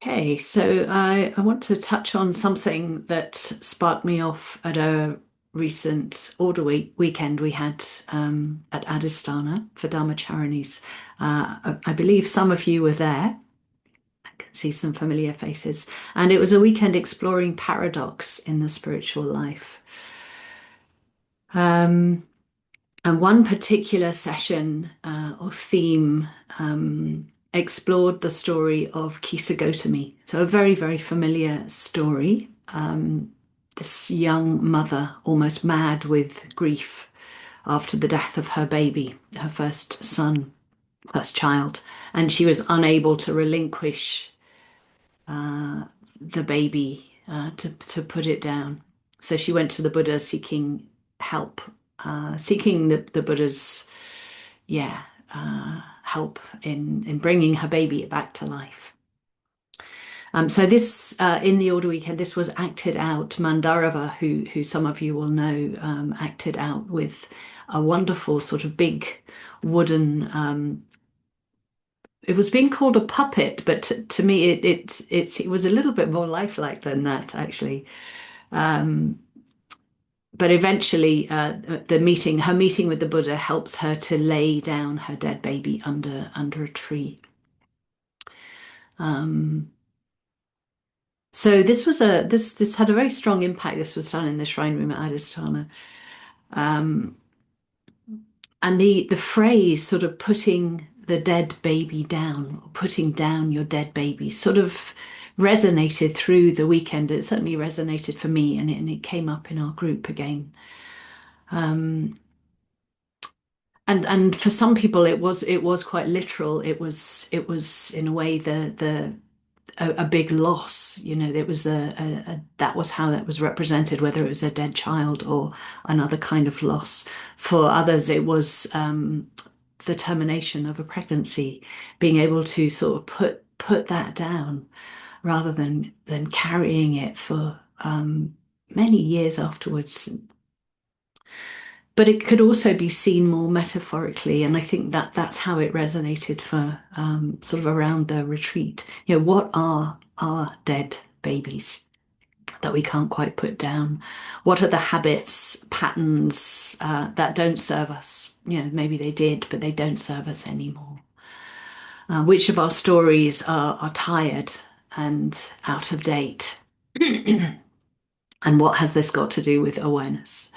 Okay, so I want to touch on something that sparked me off at a recent Order weekend we had at Adhisthana for Dharmacharinis. I believe some of you were there. I can see some familiar faces. And it was a weekend exploring paradox in the spiritual life. Um, and one particular session or theme explored the story of Kisa Gotami. So, a very, very familiar story. This young mother, almost mad with grief after the death of her baby, her first son, first child, and she was unable to relinquish uh, the baby to put it down. So she went to the Buddha seeking help, seeking the Buddha's yeah help in bringing her baby back to life. So this in the Order Weekend, this was acted out. Mandarava, who some of you will know, acted out with a wonderful sort of big wooden. It was being called a puppet, but to me, it was a little bit more lifelike than that, actually. Um, but eventually, her meeting with the Buddha helps her to lay down her dead baby under a tree. Um, so this had a very strong impact. This was done in the shrine room at Adhisthana. Um, and the phrase sort of putting the dead baby down, or putting down your dead baby, sort of resonated through the weekend. It certainly resonated for me, and it came up in our group again. Um, and for some people, it was quite literal. It was in a way a big loss. You know, it was that was how that was represented, whether it was a dead child or another kind of loss. For others, it was the termination of a pregnancy, being able to sort of put that down rather than carrying it for many years afterwards. But it could also be seen more metaphorically, and I think that that's how it resonated for sort of around the retreat. You know, what are our dead babies that we can't quite put down? What are the habits, patterns that don't serve us? You know, maybe they did, but they don't serve us anymore. Which of our stories are tired and out of date? And what has this got to do with awareness?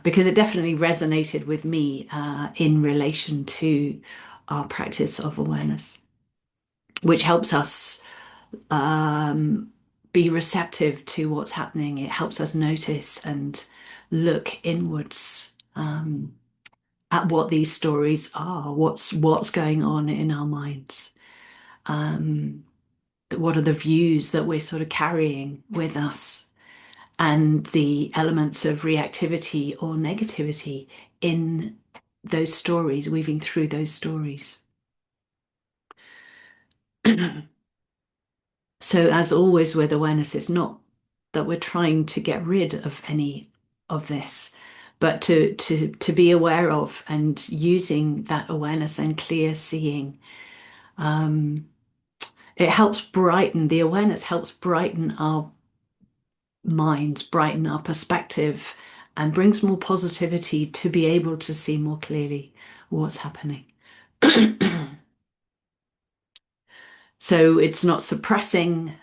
Because it definitely resonated with me in relation to our practice of awareness, which helps us um, be receptive to what's happening. It helps us notice and look inwards at what these stories are, what's going on in our minds. Um, what are the views that we're sort of carrying with us, and the elements of reactivity or negativity in those stories, weaving through those stories. So, as always with awareness, it's not that we're trying to get rid of any of this, but to be aware of and using that awareness and clear seeing. Um, it helps brighten, the awareness helps brighten our minds, brighten our perspective, and brings more positivity to be able to see more clearly what's happening. So it's not suppressing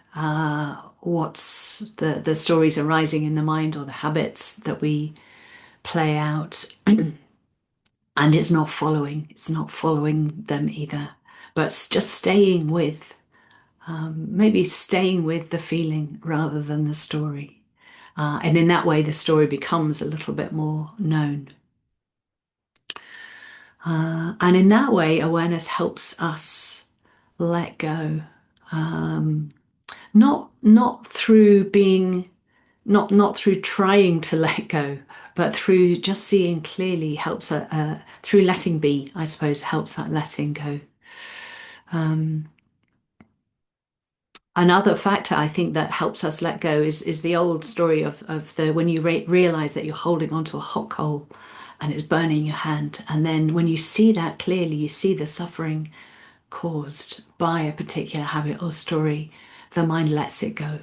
what's the stories arising in the mind or the habits that we play out, and it's not following them either, but just staying with maybe staying with the feeling rather than the story. And in that way, the story becomes a little bit more known. And in that way, awareness helps us let go. Um, not through being, not through trying to let go, but through just seeing clearly helps, through letting be, I suppose, helps that letting go. Um, Another factor I think that helps us let go is the old story of the when you realize that you're holding onto a hot coal and it's burning your hand, and then when you see that clearly, you see the suffering caused by a particular habit or story. the mind lets it go,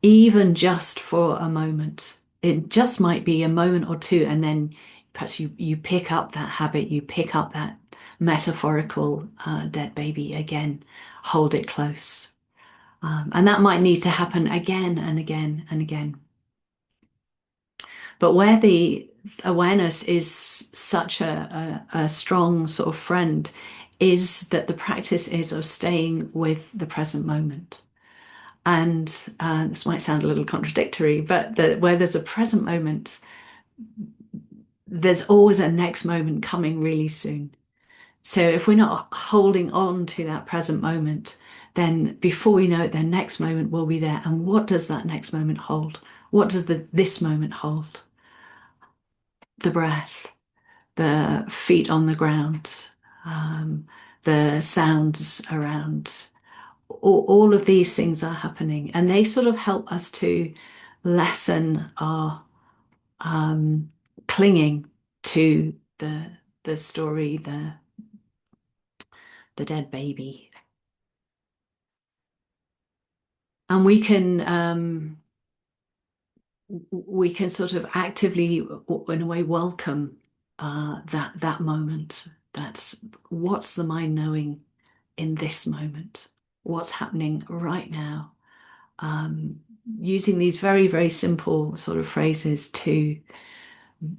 even just for a moment. It just might be a moment or two, and then perhaps you pick up that habit, you pick up that metaphorical dead baby again, hold it close. And that might need to happen again and again and again. But where the awareness is such a strong sort of friend is that the practice is of staying with the present moment. And this might sound a little contradictory, but where there's a present moment, there's always a next moment coming really soon. So if we're not holding on to that present moment, then before we know it, the next moment will be there. And what does that next moment hold? What does this moment hold? The breath, the feet on the ground, um, the sounds around. All of these things are happening, and they sort of help us to lessen our um, clinging to the story, the dead baby, and we can sort of actively, in a way, welcome that moment. That's what's the mind knowing in this moment, what's happening right now. Um, Using these very, very simple sort of phrases to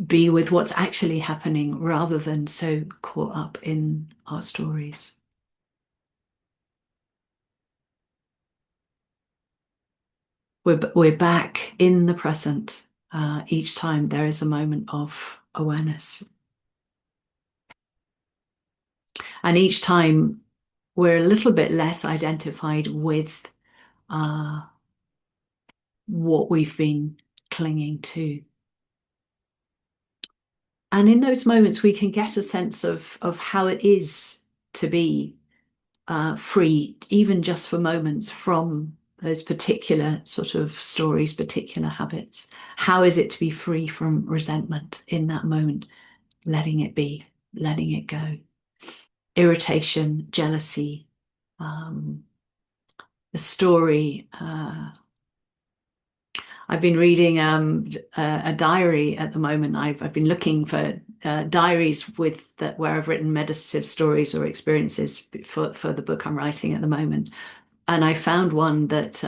be with what's actually happening rather than so caught up in our stories. We're back in the present each time there is a moment of awareness. And each time we're a little bit less identified with uh, what we've been clinging to. And in those moments, we can get a sense of how it is to be free, even just for moments, from those particular sort of stories, particular habits. How is it to be free from resentment in that moment, letting it be, letting it go? Irritation, jealousy, um, the story. I've been reading a diary at the moment. I've been looking for diaries with that where I've written meditative stories or experiences for the book I'm writing at the moment. And I found one that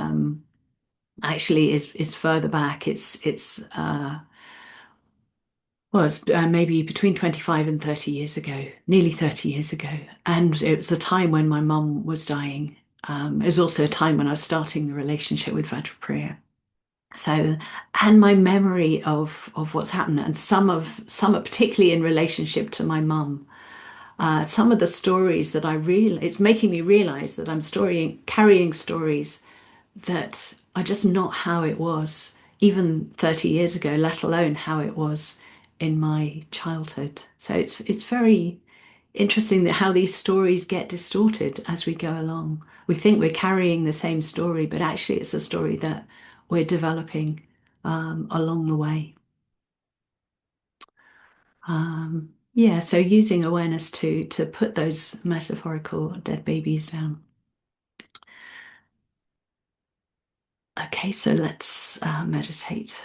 actually is further back. It's well, it's maybe between 25 and 30 years ago, nearly 30 years ago. And it was a time when my mum was dying. It was also a time when I was starting the relationship with Vajrapriya. So, and my memory of what's happened, and some are particularly in relationship to my mum. Some of the stories that I real it's making me realize that I'm carrying stories that are just not how it was even 30 years ago, let alone how it was in my childhood. So it's very interesting that how these stories get distorted as we go along. We think we're carrying the same story, but actually it's a story that we're developing along the way. Yeah, so using awareness to put those metaphorical dead babies down. Okay, so let's meditate.